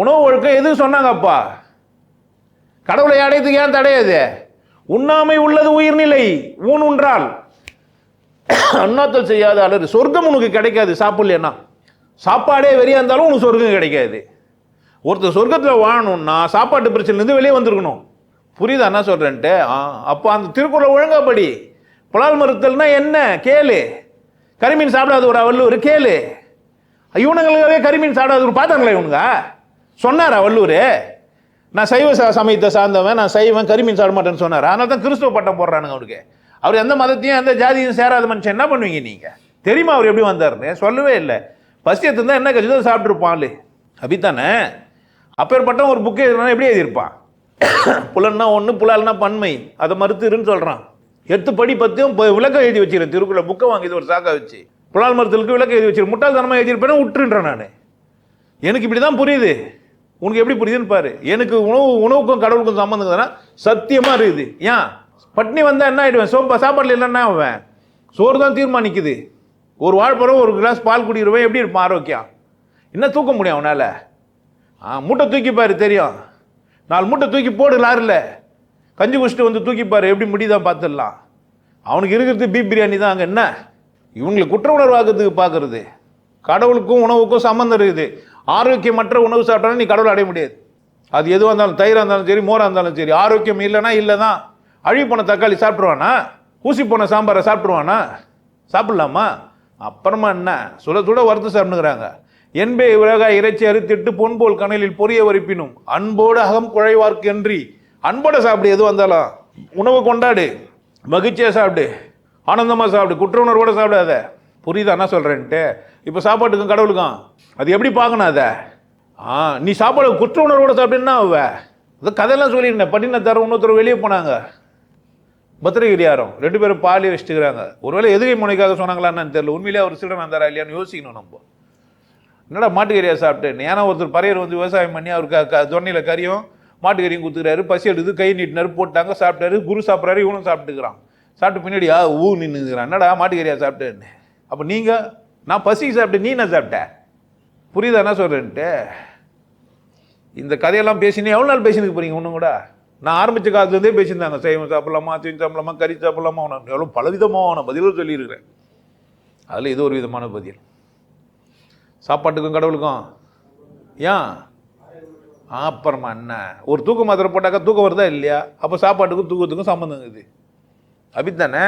உணவு ஒழுக்கம் எதுக்கு சொன்னாங்கப்பா? கடவுளை அடையத்துக்கு ஏன் தடையாது? உண்ணாமை உள்ளது உயிர்நிலை, ஊன் உன்றால் அண்ணாத்தல் செய்யாத அலறு. சொர்க்கம் உனக்கு கிடைக்காது சாப்பிடலன்னா. சாப்பாடே வெறியா இருந்தாலும் உனக்கு சொர்க்கம் கிடைக்காது. ஒருத்தர் சொர்க்கத்தில் வாழணும்னா சாப்பாட்டு பிரச்சனைலேருந்து வெளியே வந்துருக்கணும். புரியுதா என்ன சொல்கிறேன்ட்டு? அப்போ அந்த திருக்குறள் ஒழுங்காப்படி. புலால் மறுத்தல்னா என்ன கேளு. கரிமீன் சாப்பிடாத ஒரு வள்ளுவர் கேளு. இவனுங்களுக்காகவே கரிமீன் சாப்பிடாத ஒரு பார்த்தாங்களா இவனுங்க? சொன்னாரா வள்ளுவர்? நான் சைவ சமயத்தை சார்ந்தவன், நான் சைவன், கரிமீன் சாப்பிட மாட்டேன்னு சொன்னார். அதனால தான் கிறிஸ்துவ பட்டம் போடுறானுங்க அவருக்கு. அவர் எந்த மதத்தையும் எந்த ஜாதியும் சேராத மனுஷன். என்ன பண்ணுவீங்க நீங்கள்? தெரியுமா அவர் எப்படி வந்தாருன்னு? சொல்லவே இல்லை. பசி எடுத்துருந்தா என்ன கட்சி சாப்பிட்ருப்பான் அப்படித்தானே? அப்பேற்பட்ட ஒரு புக்கு எழுதுனா எப்படி எழுதியிருப்பான்? புலன்னா ஒன்று, புலால்னா பன்மை, அதை மறுத்துருன்னு சொல்கிறான். எடுத்து படி பற்றியும் விளக்கம் எழுதி வச்சிருக்கேன். திருக்குறள் புக்கை வாங்கிது ஒரு சாக்கா வச்சு புலால் மறுத்தலுக்கு விளக்கம் எழுதி வச்சிருக்கேன். முட்டாள்தனமாக எழுதியிருப்பேன்னு விட்டுருன்றேன் நான். எனக்கு இப்படி தான் புரியுது, உனக்கு எப்படி புரியுதுன்னு பாரு. எனக்கு உணவுக்கும் கடவுளுக்கும் சம்மந்தம் சத்தியமாக இருக்குது. ஏன் பட்னி வந்தால் என்ன ஆகிடுவேன்? சாப்பாட்டில் இல்லைன்னா அவன் சோறு தான் தீர்மானிக்குது. ஒரு வாழைப்பழம் ஒரு கிளாஸ் பால் குடிக்கிறவன் எப்படி இருப்பான்? ஆரோக்கியம் என்ன தூக்க முடியும் அவனால்? மூட்டை தூக்கிப்பாரு தெரியும். 4 மூட்டை தூக்கி போடு லாரில். கஞ்சி குடிச்சிட்டு வந்து தூக்கிப்பாரு, எப்படி முடிதான் பார்த்துடலாம். அவனுக்கு இருக்கிறது பீப் பிரியாணி தான். அங்கே என்ன இவங்களுக்கு குற்ற உணர்வு ஆகிறதுக்கு பார்க்கறது? கடவுளுக்கும் உணவுக்கும் சம்மந்தம் இருக்குது. ஆரோக்கியமற்ற உணவு சாப்பிட்டாலும் நீ கடவுளை அடைய முடியாது. அது எதுவாக இருந்தாலும், தயிராக இருந்தாலும் சரி, மோராக இருந்தாலும் சரி. ஆரோக்கியம் இல்லைன்னா இல்லை தான். அழுகி போன தக்காளி சாப்பிட்ருவானா? ஊசி போன சாம்பாரை சாப்பிட்ருவானா? சாப்பிட்லாமா? அப்புறமா என்ன சுட சுட வறுத்து சாப்பிட்டுக்கிறாங்க. என்பே உலகாய் இறைச்சி அறுத்திட்டு பொன்போல் கனலில் பொரிய வரிப்பினும் அன்போடு அகம் குழைவார்க்கன்றி. அன்போட சாப்பிடு, எது வந்தாலும் உணவு கொண்டாடு, மகிழ்ச்சியாக சாப்பிடு, ஆனந்தமாக சாப்பிடு, குற்ற உணர்வோட சாப்பிடாத. புரியுதா என்ன சொல்கிறேன்ட்டு? இப்போ சாப்பாட்டுக்கும் கடவுளுக்கும் அது எப்படி பார்க்கணும்? அதை நீ சாப்பாடு குற்ற உணர்வோட சாப்பிட்டேன்னா அவ அது கதையெல்லாம் சொல்லியிருந்தேன். பட்டினத்தார இன்னொருத்தர் வெளியே போனாங்க, பத்திரகிரியாரம், 2 பேரும் பாலி வச்சுட்டுக்கிறாங்க. ஒருவேளை எதிரி முனைக்காக சொன்னாங்களான்னு தெரியல. உண்மையிலே அவர் சில்லறை வந்தாரா இல்லையான்னு யோசிக்கணும் நம்ம. என்னடா மாட்டுக்கறியாக சாப்பிட்டேன்? ஏன்னா ஒருத்தர் பறையர் வந்து விவசாயம் பண்ணி அவருக்கு தொன்னையில் கறியும் மாட்டுக்கறியும் கொடுத்துக்கிறாரு. பசி எடுத்து கை நீட்டினாரு, போட்டாங்க, சாப்பிட்டாரு. குரு சாப்பிட்றாரு, இவனும் சாப்பிட்டுக்கிறான். சாப்பிட்டு பின்னாடி நின்றுக்கிறான். என்னடா மாட்டுக்கறியாக சாப்பிட்டேன்னு. அப்போ நீங்கள் நான் பசிக்கு சாப்பிட்டேன், நீ என்ன சாப்பிட்ட? புரியுதா என்ன சொல்கிறேன்ட்டு? இந்த கதையெல்லாம் பேசினே எவ்வளோ நாள் பேசினுக்கு போகிறீங்க? ஒன்றும் கூட நான் ஆரம்பித்த காலத்துலேருந்தே பேசியிருந்தாங்க. சைவம் சாப்பிட்லாமா, தீன் சாப்பிடலாமா, கறி சாப்பிடலாமா, எவ்வளோ பலவிதமான பதிலும் சொல்லியிருக்கிறேன். அதில் இது ஒரு விதமான பதில். சாப்பாட்டுக்கும் கடவுளுக்கும் ஏன்? அப்புறமா என்ன, ஒரு தூக்க மாத்திரை போட்டாக்கா தூக்கம் வருதா இல்லையா? அப்போ சாப்பாட்டுக்கும் தூக்கத்துக்கும் சம்மந்தம் இருக்குது. அப்படித்தானே?